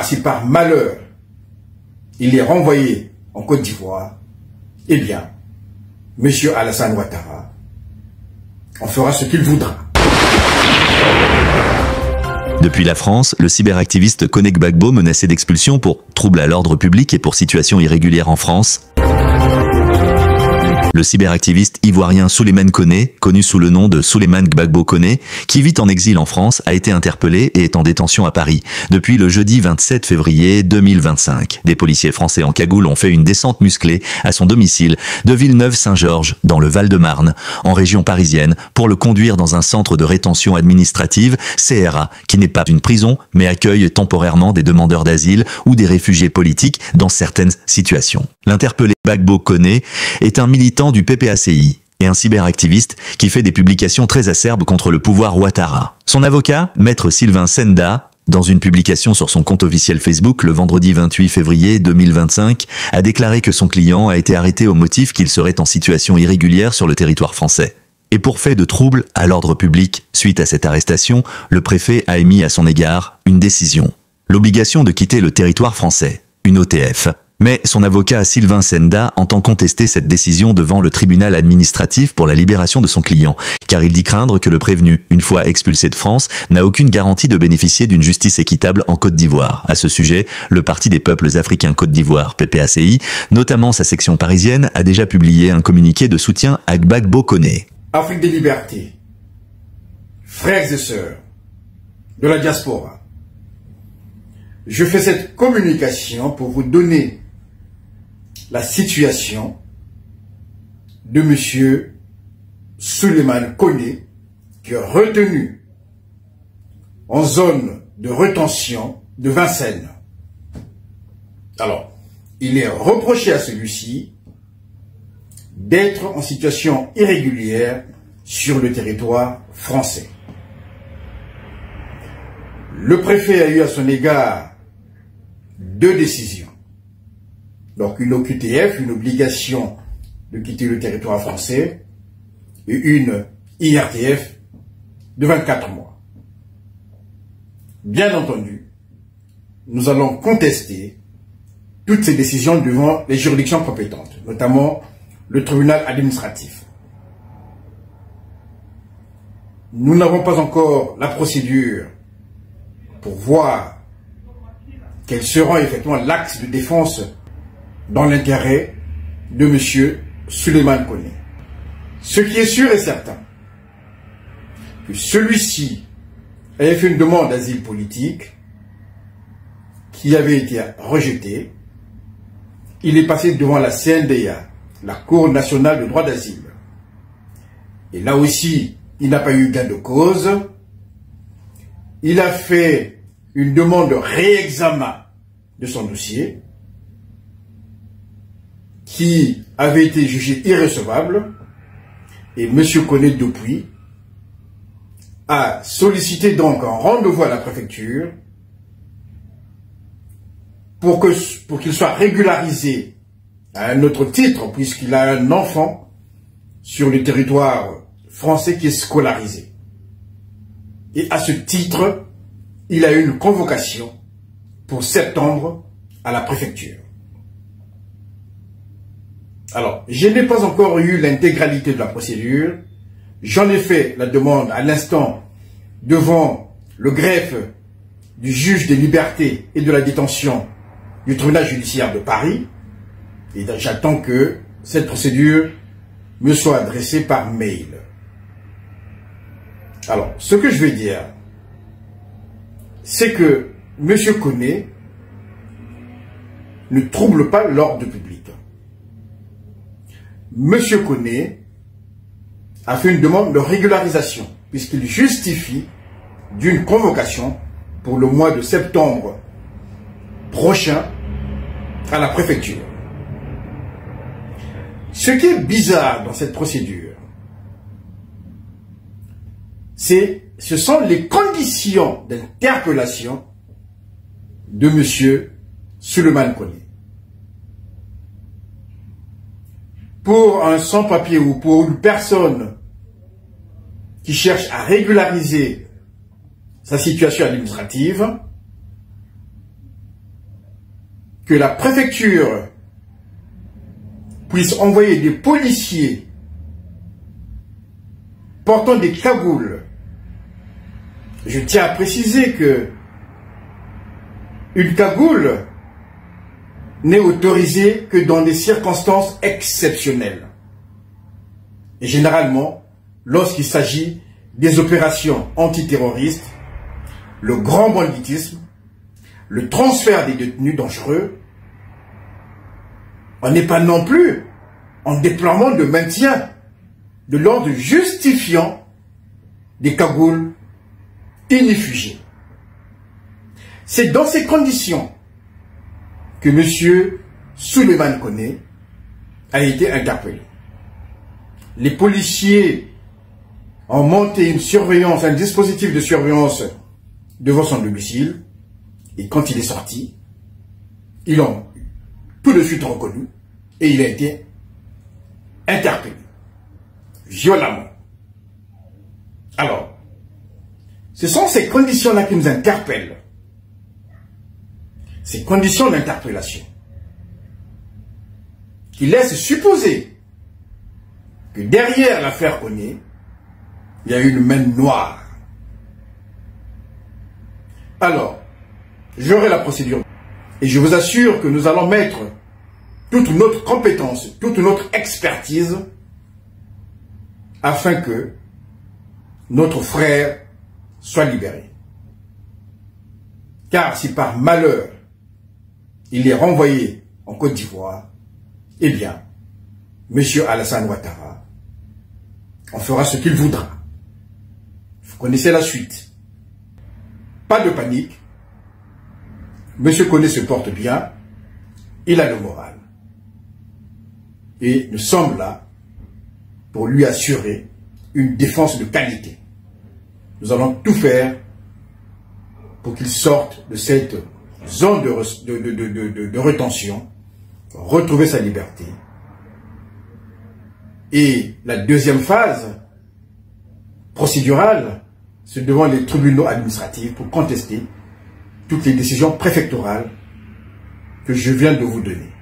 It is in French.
Si par malheur, il est renvoyé en Côte d'Ivoire, eh bien, M. Alassane Ouattara en fera ce qu'il voudra. Depuis la France, le cyberactiviste Koné Gbagbo menacé d'expulsion pour trouble à l'ordre public et pour situation irrégulière en France. Le cyberactiviste ivoirien Souleymane Koné, connu sous le nom de Souleymane Gbagbo Koné, qui vit en exil en France, a été interpellé et est en détention à Paris depuis le jeudi 27 février 2025. Des policiers français en cagoule ont fait une descente musclée à son domicile de Villeneuve-Saint-Georges, dans le Val-de-Marne, en région parisienne, pour le conduire dans un centre de rétention administrative, CRA, qui n'est pas une prison, mais accueille temporairement des demandeurs d'asile ou des réfugiés politiques dans certaines situations. L'interpellé Gbagbo Koné est un militant du PPACI et un cyberactiviste qui fait des publications très acerbes contre le pouvoir Ouattara. Son avocat, maître Sylvain Senda, dans une publication sur son compte officiel Facebook le vendredi 28 février 2025, a déclaré que son client a été arrêté au motif qu'il serait en situation irrégulière sur le territoire français. Et pour fait de trouble à l'ordre public, suite à cette arrestation, le préfet a émis à son égard une décision. L'obligation de quitter le territoire français, une OTF. Mais son avocat Sylvain Senda entend contester cette décision devant le tribunal administratif pour la libération de son client, car il dit craindre que le prévenu, une fois expulsé de France, n'a aucune garantie de bénéficier d'une justice équitable en Côte d'Ivoire. À ce sujet, le Parti des peuples africains Côte d'Ivoire, PPACI, notamment sa section parisienne, a déjà publié un communiqué de soutien à Gbagbo Koné. Afrique des libertés, frères et sœurs de la diaspora, je fais cette communication pour vous donner la situation de M. Souleymane Koné, qui est retenu en zone de rétention de Vincennes. Alors, il est reproché à celui-ci d'être en situation irrégulière sur le territoire français. Le préfet a eu à son égard deux décisions. Donc une OQTF, une obligation de quitter le territoire français, et une IRTF de 24 mois. Bien entendu, nous allons contester toutes ces décisions devant les juridictions compétentes, notamment le tribunal administratif. Nous n'avons pas encore la procédure pour voir quel sera effectivement l'axe de défense dans l'intérêt de M. Souleymane Koné. Ce qui est sûr et certain, que celui-ci avait fait une demande d'asile politique qui avait été rejetée. Il est passé devant la CNDA, la Cour nationale de droit d'asile. Et là aussi, il n'a pas eu gain de cause. Il a fait une demande de réexamen de son dossier qui avait été jugé irrecevable, et M. Koné depuis a sollicité donc un rendez-vous à la préfecture pour qu'il soit régularisé à un autre titre, puisqu'il a un enfant sur le territoire français qui est scolarisé. Et à ce titre, il a eu une convocation pour septembre à la préfecture. Alors, je n'ai pas encore eu l'intégralité de la procédure. J'en ai fait la demande à l'instant devant le greffe du juge des libertés et de la détention du tribunal judiciaire de Paris. Et j'attends que cette procédure me soit adressée par mail. Alors, ce que je vais dire, c'est que M. Koné ne trouble pas l'ordre public. M. Koné a fait une demande de régularisation, puisqu'il justifie d'une convocation pour le mois de septembre prochain à la préfecture. Ce qui est bizarre dans cette procédure, ce sont les conditions d'interpellation de M. Souleymane Koné. Pour un sans-papier ou pour une personne qui cherche à régulariser sa situation administrative, que la préfecture puisse envoyer des policiers portant des cagoules. Je tiens à préciser que une cagoule n'est autorisée que dans des circonstances exceptionnelles. Et généralement, lorsqu'il s'agit des opérations antiterroristes, le grand banditisme, le transfert des détenus dangereux, on n'est pas non plus en déploiement de maintien de l'ordre justifiant des cagoules inifugées. C'est dans ces conditions que M. Souleymane Koné a été interpellé. Les policiers ont monté une surveillance, un dispositif de surveillance devant son domicile, et quand il est sorti, ils l'ont tout de suite reconnu et il a été interpellé violemment. Alors, ce sont ces conditions-là qui nous interpellent. Ces conditions d'interpellation qui laissent supposer que derrière l'affaire Koné, il y a une main noire. Alors, j'aurai la procédure et je vous assure que nous allons mettre toute notre compétence, toute notre expertise afin que notre frère soit libéré. Car si par malheur il est renvoyé en Côte d'Ivoire, eh bien, M. Alassane Ouattara, on fera ce qu'il voudra. Vous connaissez la suite. Pas de panique. M. Koné se porte bien. Il a le moral. Et nous sommes là pour lui assurer une défense de qualité. Nous allons tout faire pour qu'il sorte de cette zone de rétention, retrouver sa liberté. Et la deuxième phase procédurale, c'est devant les tribunaux administratifs pour contester toutes les décisions préfectorales que je viens de vous donner.